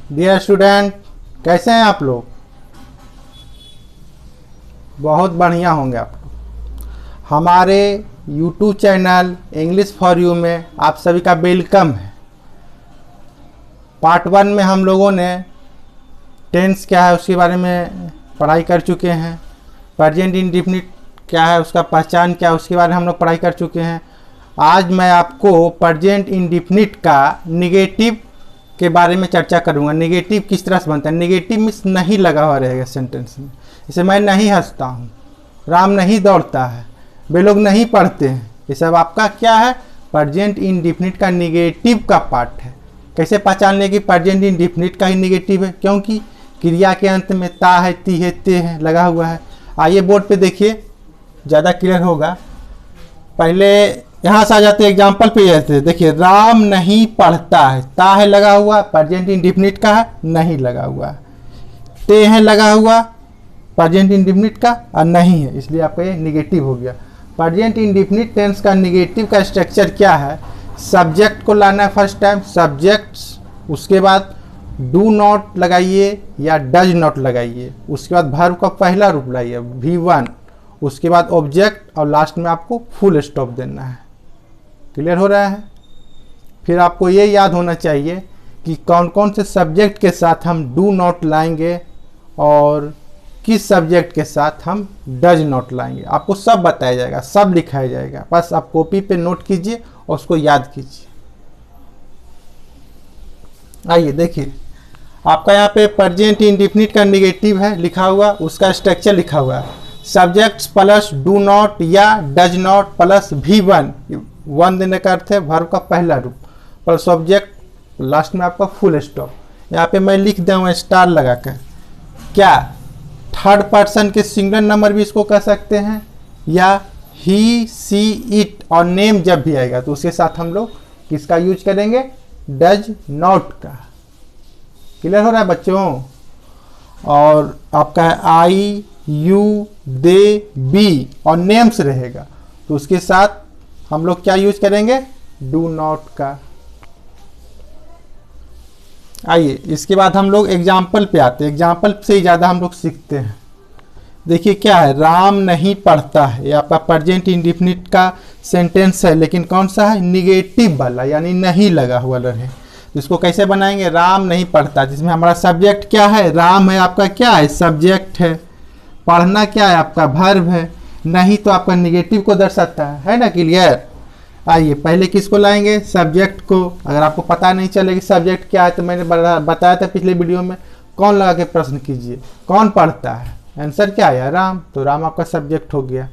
Dear student, कैसे हैं आप लोग? बहुत बढ़िया होंगे आप लोग। हमारे YouTube channel English for you में आप सभी का वेलकम है। पार्ट 1 में हम लोगों ने टेंस क्या है उसके बारे में पढ़ाई कर चुके हैं। प्रेजेंट इंडेफिनिट क्या है, उसका पहचान क्या है, उसके बारे में हम लोग पढ़ाई कर चुके हैं। आज मैं आपको प्रेजेंट इंडेफिनिट का निगेटिव के बारे में चर्चा करूंगा। निगेटिव किस तरह से बनता है। निगेटिव मीन्स नहीं लगा हुआ रहेगा सेंटेंस में। जैसे मैं नहीं हंसता हूँ, राम नहीं दौड़ता है, वे लोग नहीं पढ़ते हैं। ये सब आपका क्या है? प्रेजेंट इंडेफिनिट का निगेटिव का पार्ट है। कैसे पहचान लें कि प्रेजेंट इंडेफिनिट का ही निगेटिव है? क्योंकि क्रिया के अंत में ता है, ती है, ते है लगा हुआ है। आइए बोर्ड पे देखिए, ज़्यादा क्लियर होगा। पहले यहाँ से आ जाते हैं एग्जाम्पल पे। जैसे देखिए, राम नहीं पढ़ता है, ता है लगा हुआ, प्रेजेंट इंडेफिनिट का है, नहीं लगा हुआ। ते है लगा हुआ, प्रेजेंट इंडेफिनिट का, और नहीं है, इसलिए आपका ये निगेटिव हो गया। प्रेजेंट इंडेफिनिट टेंस का निगेटिव का स्ट्रक्चर क्या है? सब्जेक्ट को लाना है फर्स्ट टाइम, सब्जेक्ट, उसके बाद डू नॉट लगाइए या डज नॉट लगाइए, उसके बाद वर्ब का पहला रूप लाइए V1, उसके बाद ऑब्जेक्ट, और लास्ट में आपको फुल स्टॉप देना है। क्लियर हो रहा है? फिर आपको ये याद होना चाहिए कि कौन कौन से सब्जेक्ट के साथ हम डू नॉट लाएंगे और किस सब्जेक्ट के साथ हम डज नॉट लाएंगे। आपको सब बताया जाएगा, सब लिखाया जाएगा। बस आप कॉपी पे नोट कीजिए और उसको याद कीजिए। आइए देखिए, आपका यहाँ पे प्रेजेंट इंडेफिनिट का निगेटिव है लिखा हुआ, उसका स्ट्रक्चर लिखा हुआ है। सब्जेक्ट्स प्लस डू नॉट या डज नॉट प्लस V1, 1 देने का अर्थ है वर्ब का पहला रूप, प्लस ऑब्जेक्ट, लास्ट में आपका फुल स्टॉप। यहाँ पे मैं लिख दूँ स्टार लगाकर। क्या थर्ड पर्सन के सिंगुलर नंबर भी इसको कह सकते हैं, या ही, सी, इट, और नेम जब भी आएगा तो उसके साथ हम लोग किसका यूज करेंगे? डज नॉट का। क्लियर हो रहा है बच्चों? और आपका है आई, यू, दे, बी, और नेम्स रहेगा तो उसके साथ हम लोग क्या यूज करेंगे? डू नॉट का। आइए इसके बाद हम लोग एग्जाम्पल पे आते हैं। एग्जाम्पल से ही ज़्यादा हम लोग सीखते हैं। देखिए क्या है, राम नहीं पढ़ता है, ये आपका प्रेजेंट इंडेफिनिट का सेंटेंस है, लेकिन कौन सा है? निगेटिव वाला, यानी नहीं लगा हुआ रहे। इसको कैसे बनाएंगे? राम नहीं पढ़ता, जिसमें हमारा सब्जेक्ट क्या है? राम है, आपका क्या है? सब्जेक्ट है। पढ़ना क्या है? आपका वर्ब है। नहीं तो आपका निगेटिव को दर्शाता है ना? क्लियर? आइए पहले किसको लाएंगे? सब्जेक्ट को। अगर आपको पता नहीं चले कि सब्जेक्ट क्या है तो मैंने बताया था पिछले वीडियो में। कौन लगा के प्रश्न कीजिए, कौन पढ़ता है? आंसर क्या है? राम। तो राम आपका सब्जेक्ट हो गया।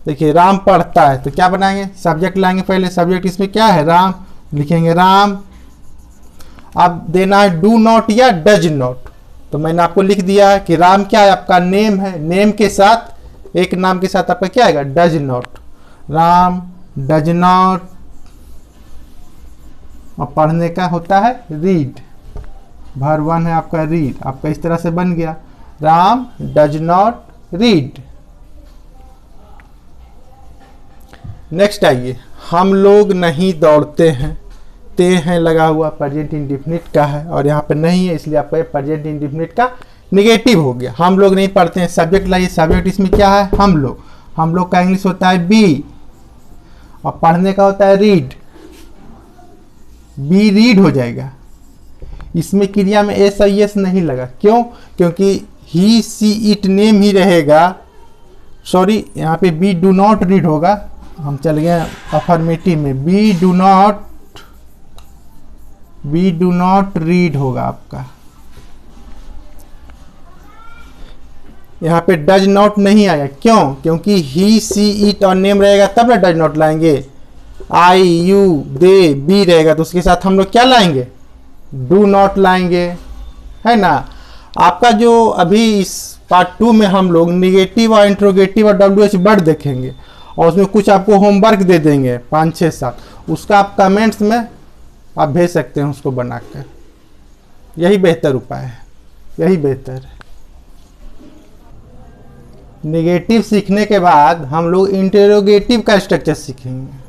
देखिए राम पढ़ता है तो क्या बनाएंगे? सब्जेक्ट लाएंगे पहले। सब्जेक्ट इसमें क्या है? राम। लिखेंगे राम। अब देना है डू नॉट या डज नॉट। तो मैंने आपको लिख दिया कि राम क्या है? आपका नेम है। नेम के साथ, एक नाम के साथ आपका क्या आएगा? Does not. Ram does not. और पढ़ने का होता है रीड। वर्ब 1 है आपका रीड। आपका इस तरह से बन गया, Ram does not read. Next आइए, हम लोग नहीं दौड़ते हैं। ते हैं लगा हुआ, प्रेजेंट इंडेफिनिट का है, और यहाँ पे नहीं है इसलिए आपका प्रेजेंट इंडेफिनिट का निगेटिव हो गया। हम लोग नहीं पढ़ते हैं। सब्जेक्ट लाइए। सब्जेक्ट इसमें क्या है? हम लोग। हम लोग का इंग्लिश होता है बी, और पढ़ने का होता है रीड। बी रीड हो जाएगा। इसमें क्रिया में एस आई एस नहीं लगा। क्यों? क्योंकि ही, सी, इट, नेम ही रहेगा। सॉरी, यहाँ पे बी डू नॉट रीड होगा। हम चल गए अफर्मेटिव में। बी डू नॉट रीड होगा आपका। यहाँ पे डज नॉट नहीं आया। क्यों? क्योंकि ही, सी, इट और नेम रहेगा तब ना डज नॉट लाएंगे। आई, यू, दे, बी रहेगा तो उसके साथ हम लोग क्या लाएंगे? डू नॉट लाएंगे, है ना? आपका जो अभी इस पार्ट 2 में हम लोग निगेटिव और इंट्रोगेटिव और WH वर्ड देखेंगे, और उसमें कुछ आपको होमवर्क दे देंगे 5, 6, 7। उसका आप कमेंट्स में आप भेज सकते हैं उसको बनाकर। यही बेहतर उपाय है, यही बेहतर है। नेगेटिव सीखने के बाद हम लोग इंटरोगेटिव का स्ट्रक्चर सीखेंगे।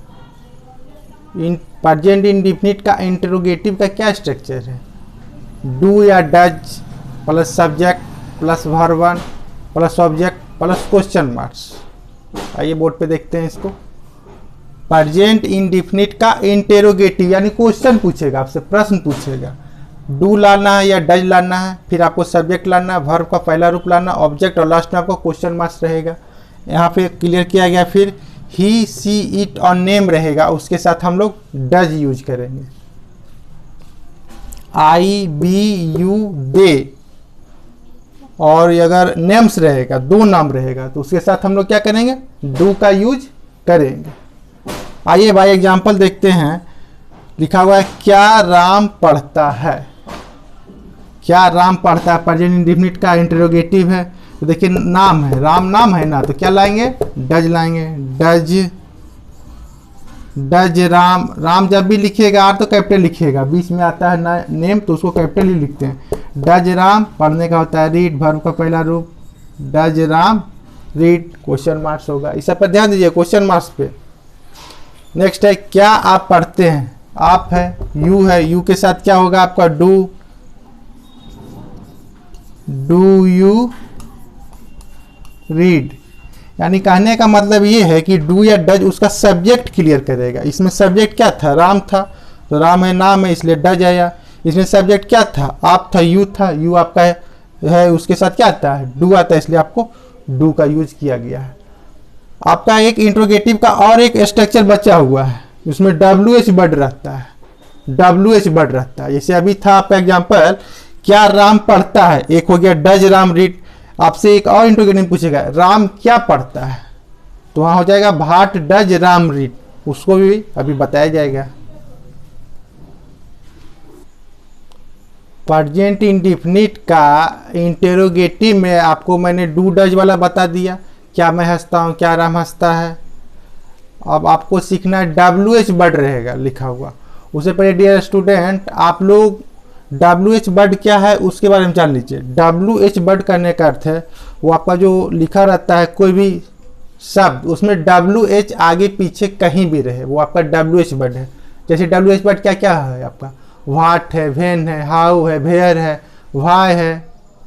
प्रेजेंट इंडेफिनिट का इंटरोगेटिव का क्या स्ट्रक्चर है? डू या does plus subject plus verb one plus object plus question marks. आइए बोर्ड पे देखते हैं इसको। प्रेजेंट इंडेफिनिट का इंटेरोगेटिव यानी क्वेश्चन पूछेगा, आपसे प्रश्न पूछेगा। डू लाना है या डज लाना है, फिर आपको सब्जेक्ट लाना है, वर्ब का पहला रूप लाना, ऑब्जेक्ट और लास्ट में आपको क्वेश्चन मार्क्स रहेगा। यहाँ पे क्लियर किया गया। फिर ही सी इट और नेम रहेगा, उसके साथ हम लोग डज यूज करेंगे। आई बी यू दे, और अगर नेम्स रहेगा, दो नाम रहेगा, तो उसके साथ हम लोग क्या करेंगे, डू का यूज करेंगे। आइए भाई एग्जाम्पल देखते हैं। लिखा हुआ है क्या राम पढ़ता है। क्या राम पढ़ता है प्रेजेंट इंडेफिनिट का इंटरोगेटिव है। तो देखिए नाम है, राम नाम है ना, तो क्या लाएंगे, डज लाएंगे। डज राम। राम जब भी लिखिएगा आर तो कैपिटल लिखिएगा, बीच में आता है ना नेम तो उसको कैपिटल ही लिखते हैं। डज राम पढ़ने का होता है रीड, वर्ब का पहला रूप। Does Ram read, question marks होगा। इस सब पर ध्यान दीजिए, क्वेश्चन मार्क्स पे। नेक्स्ट है क्या आप पढ़ते हैं। आप है, यू है, यू के साथ क्या होगा आपका डू। डू यू रीड, यानी कहने का मतलब ये है कि डू या डज उसका सब्जेक्ट क्लियर करेगा। इसमें सब्जेक्ट क्या था, राम था, तो राम है नाम है इसलिए डज आया। इसमें सब्जेक्ट क्या था, आप था, यू था, यू आपका है उसके साथ क्या आता है, डू आता है, इसलिए आपको डू का यूज किया गया है। आपका एक इंट्रोगेटिव का और एक स्ट्रक्चर बचा हुआ है, उसमें डब्ल्यू एच वर्ड रहता है। डब्ल्यू एच वर्ड रहता है, जैसे अभी था आपका एग्जाम्पल क्या राम पढ़ता है, एक हो गया डज राम रीड। आपसे एक और इंट्रोगेटिव पूछेगा राम क्या पढ़ता है, तो वहां हो जाएगा भाट डज राम रीड, उसको भी अभी बताया जाएगा। प्रेजेंट इंडेफिनिट का इंटेरोगेटिव में आपको मैंने डू डज वाला बता दिया, क्या मैं हंसता हूँ, क्या राम हंसता है। अब आपको सीखना है डब्ल्यू एच वर्ड रहेगा लिखा हुआ। उससे पहले डियर स्टूडेंट आप लोग डब्ल्यू एच वर्ड क्या है उसके बारे में जान लीजिए। डब्ल्यू एच वर्ड करने का अर्थ है वो आपका जो लिखा रहता है कोई भी शब्द, उसमें डब्ल्यू एच आगे पीछे कहीं भी रहे, वो आपका डब्ल्यू एच वर्ड है। जैसे डब्ल्यू एच वर्ड क्या क्या है आपका, व्हाट है, व्हेन है, हाउ है, वेयर है, व्हाई है,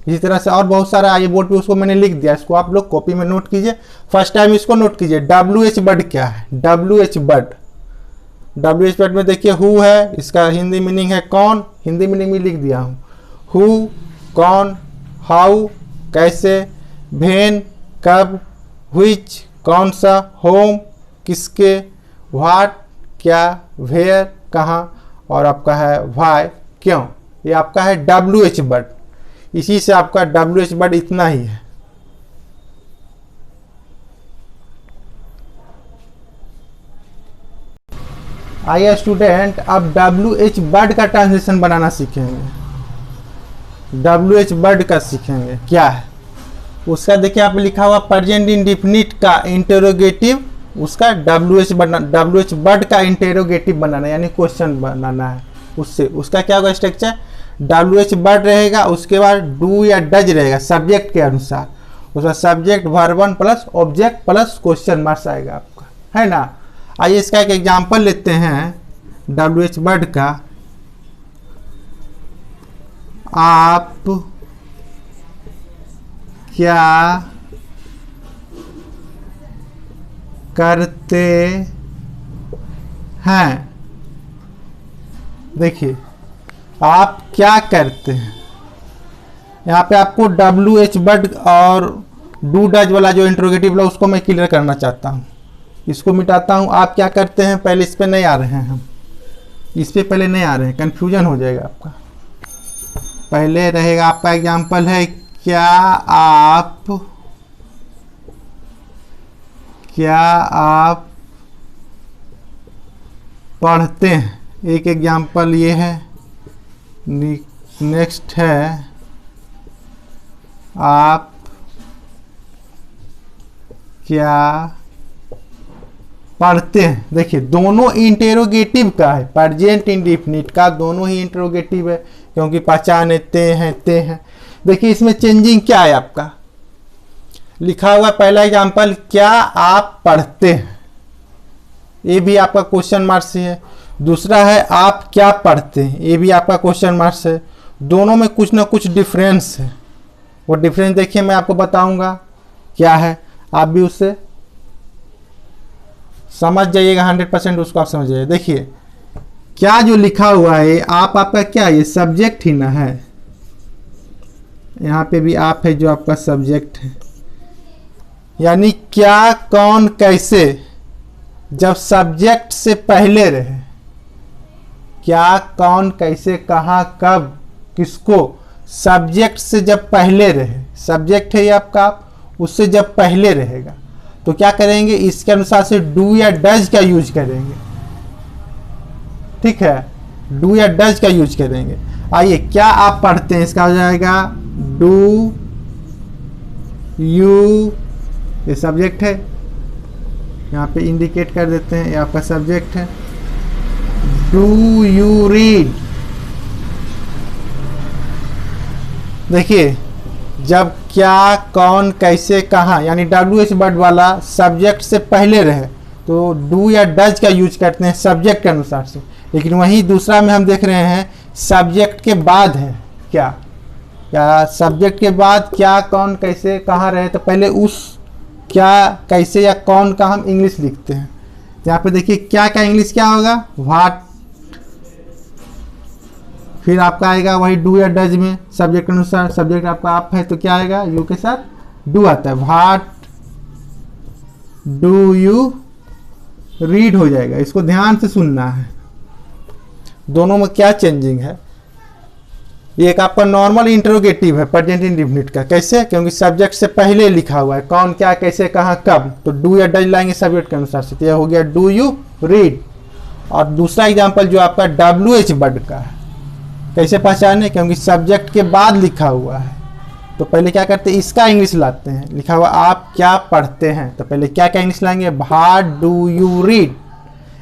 इसी तरह से और बहुत सारा। आइए बोर्ड पे उसको मैंने लिख दिया, इसको आप लोग कॉपी में नोट कीजिए, फर्स्ट टाइम इसको नोट कीजिए। डब्ल्यू एच वर्ड क्या है, W H word. W H word में देखिए हु है, इसका हिंदी मीनिंग है कौन, हिंदी मीनिंग भी लिख दिया हूँ। हु कौन, हाउ कैसे, व्हेन कब, व्हिच कौन सा, होम किसके, व्हाट क्या, वेयर कहाँ, और आपका है व्हाई क्यों। ये आपका है डब्ल्यू एच वर्ड। इसी से आपका डब्ल्यू एच वर्ड इतना ही है। आइए स्टूडेंट अब डब्ल्यू एच वर्ड का ट्रांसलेशन बनाना सीखेंगे। डब्ल्यू एच वर्ड का सीखेंगे क्या है उसका। देखिए आप लिखा हुआ प्रेजेंट इंडेफिनिट का इंटेरोगेटिव, उसका डब्ल्यू एच वर्ड का इंटेरोगेटिव बनाना यानी क्वेश्चन बनाना है। उससे उसका क्या होगा स्ट्रक्चर, डब्ल्यू एच वर्ड रहेगा, उसके बाद डू या डज रहेगा सब्जेक्ट के अनुसार, उसका subject verb one plus object plus question marks आएगा आपका, है ना। आइए इसका एक एग्जांपल लेते हैं डब्ल्यू एच वर्ड का। आप क्या करते हैं। देखिए आप क्या करते हैं, यहाँ पे आपको डब्ल्यू एच वर्ड और डू डज वाला जो इंट्रोगेटिव है उसको मैं क्लियर करना चाहता हूँ। इसको मिटाता हूँ। आप क्या करते हैं, पहले इस पे नहीं आ रहे हैं हम, इस पे पहले नहीं आ रहे हैं, कन्फ्यूजन हो जाएगा आपका। पहले रहेगा आपका एग्जाम्पल है क्या आप पढ़ते हैं। एक एग्जाम्पल ये है। नेक्स्ट है आप क्या पढ़ते हैं। देखिए दोनों इंटेरोगेटिव का है, प्रेजेंट इंडेफिनिट का दोनों ही इंटेरोगेटिव है क्योंकि पहचाने ते हैं। देखिए इसमें चेंजिंग क्या है आपका लिखा हुआ। पहला एग्जांपल क्या आप पढ़ते हैं, ये भी आपका क्वेश्चन मार्क से है। दूसरा है आप क्या पढ़ते हैं, ये भी आपका क्वेश्चन मार्क से। दोनों में कुछ ना कुछ डिफरेंस है। वो डिफरेंस देखिए मैं आपको बताऊंगा क्या है, आप भी उससे समझ जाइएगा, 100% उसको आप समझ जाइए। देखिए क्या जो लिखा हुआ है आपका क्या, ये सब्जेक्ट ही ना है, यहाँ पे भी आप है जो आपका सब्जेक्ट है। यानी क्या, कौन, कैसे जब सब्जेक्ट से पहले रहे, क्या, कौन, कैसे, कहाँ, कब, किसको सब्जेक्ट से जब पहले रहे, सब्जेक्ट है ये आपका, उससे जब पहले रहेगा तो क्या करेंगे, इसके अनुसार से डू या डज का यूज करेंगे। ठीक है, डू या डज का यूज करेंगे। आइए क्या आप पढ़ते हैं, इसका हो जाएगा डू यू, ये सब्जेक्ट है, यहाँ पे इंडिकेट कर देते हैं, ये आपका सब्जेक्ट है। डू यू रीड, देखिए जब क्या, कौन, कैसे, कहाँ यानी WH वर्ड वाला सब्जेक्ट से पहले रहे तो डू या डज का यूज करते हैं सब्जेक्ट के अनुसार से। लेकिन वहीं दूसरा में हम देख रहे हैं सब्जेक्ट के बाद है क्या, क्या सब्जेक्ट के बाद क्या, कौन, कैसे, कहाँ रहे तो पहले उस क्या, कैसे या कौन का हम इंग्लिश लिखते हैं। यहाँ पे देखिए क्या का इंग्लिश क्या होगा, व्हाट, फिर आपका आएगा वही डू या डज में सब्जेक्ट के अनुसार, सब्जेक्ट आपका आप है तो क्या आएगा, यू के साथ डू आता है, व्हाट डू यू रीड हो जाएगा। इसको ध्यान से सुनना है, दोनों में क्या चेंजिंग है। ये एक आपका नॉर्मल इंटरोगेटिव है प्रेजेंट इंडेफिनिट का, कैसे, क्योंकि सब्जेक्ट से पहले लिखा हुआ है कौन, क्या, कैसे, कहाँ, कब, तो डू या डज लाएंगे सब्जेक्ट के अनुसार से, तो यह हो गया डू यू रीड। और दूसरा एग्जांपल जो आपका WH वर्ड का है, कैसे पहचाने, क्योंकि सब्जेक्ट के बाद लिखा हुआ है तो पहले क्या करते हैं, इसका इंग्लिश लाते हैं। लिखा हुआ आप क्या पढ़ते हैं तो पहले क्या क्या इंग्लिश लाएंगे, व्हाट डू यू रीड।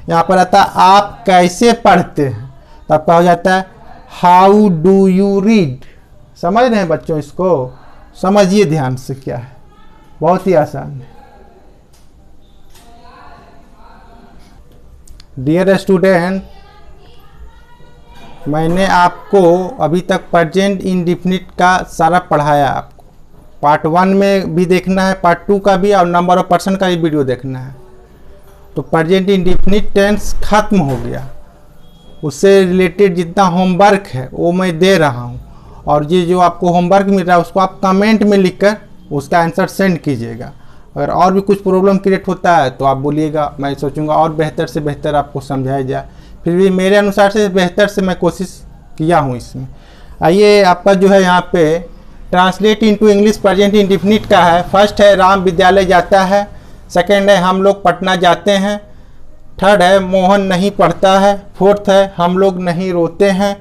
यहाँ पर आता है आप कैसे पढ़ते हैं तो आपका हो जाता है हाउ डू यू रीड। समझ रहे हैं बच्चों, इसको समझिए ध्यान से, क्या है, बहुत ही आसान है। डियर स्टूडेंट, मैंने आपको अभी तक प्रेजेंट इंडेफिनिट का सारा पढ़ाया। आपको पार्ट 1 में भी देखना है, पार्ट 2 का भी, और नंबर ऑफ पर्सन का भी वीडियो देखना है। तो प्रेजेंट इंडेफिनिट टेंस खत्म हो गया, उससे रिलेटेड जितना होमवर्क है वो मैं दे रहा हूँ, और ये जो आपको होमवर्क मिल रहा है उसको आप कमेंट में लिखकर उसका आंसर सेंड कीजिएगा। अगर और भी कुछ प्रॉब्लम क्रिएट होता है तो आप बोलिएगा, मैं सोचूंगा और बेहतर से बेहतर आपको समझाया जाए। फिर भी मेरे अनुसार से बेहतर से मैं कोशिश किया हूँ इसमें। आइए आपका जो है यहाँ पे translate into English present indefinite का है। फर्स्ट है राम विद्यालय जाता है, सेकंड है हम लोग पटना जाते हैं, थर्ड है मोहन नहीं पढ़ता है, फोर्थ है हम लोग नहीं रोते हैं,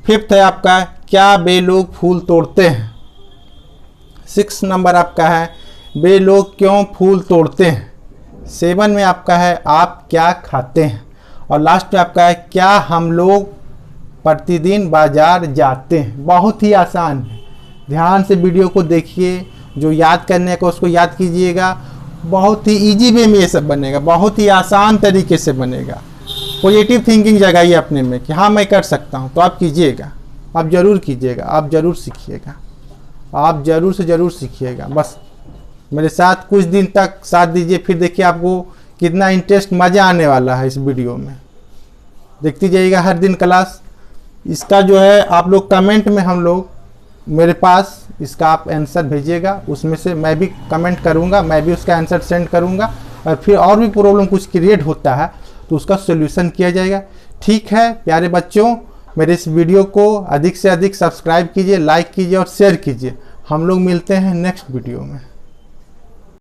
फिफ्थ है आपका क्या वे लोग फूल तोड़ते हैं, 6 नंबर आपका है वे लोग क्यों फूल तोड़ते हैं, 7 में आपका है आप क्या खाते हैं, और लास्ट में आपका है क्या हम लोग प्रतिदिन बाजार जाते हैं। बहुत ही आसान है, ध्यान से वीडियो को देखिए, जो याद करने को उसको याद कीजिएगा। बहुत ही इजी वे में ये सब बनेगा, बहुत ही आसान तरीके से बनेगा। पॉजिटिव थिंकिंग जगाइए अपने में कि हाँ मैं कर सकता हूँ, तो आप कीजिएगा, आप ज़रूर कीजिएगा, आप ज़रूर सीखिएगा, आप ज़रूर से ज़रूर सीखिएगा। बस मेरे साथ कुछ दिन तक साथ दीजिए, फिर देखिए आपको कितना इंटरेस्ट, मज़ा आने वाला है इस वीडियो में। देखती जाइएगा हर दिन क्लास। इसका जो है आप लोग कमेंट में, हम लोग मेरे पास इसका आप आंसर भेजिएगा, उसमें से मैं भी कमेंट करूंगा, मैं भी उसका आंसर सेंड करूंगा, और फिर और भी प्रॉब्लम कुछ क्रिएट होता है तो उसका सोल्यूशन किया जाएगा। ठीक है प्यारे बच्चों, मेरे इस वीडियो को अधिक से अधिक सब्सक्राइब कीजिए, लाइक कीजिए और शेयर कीजिए। हम लोग मिलते हैं नेक्स्ट वीडियो में।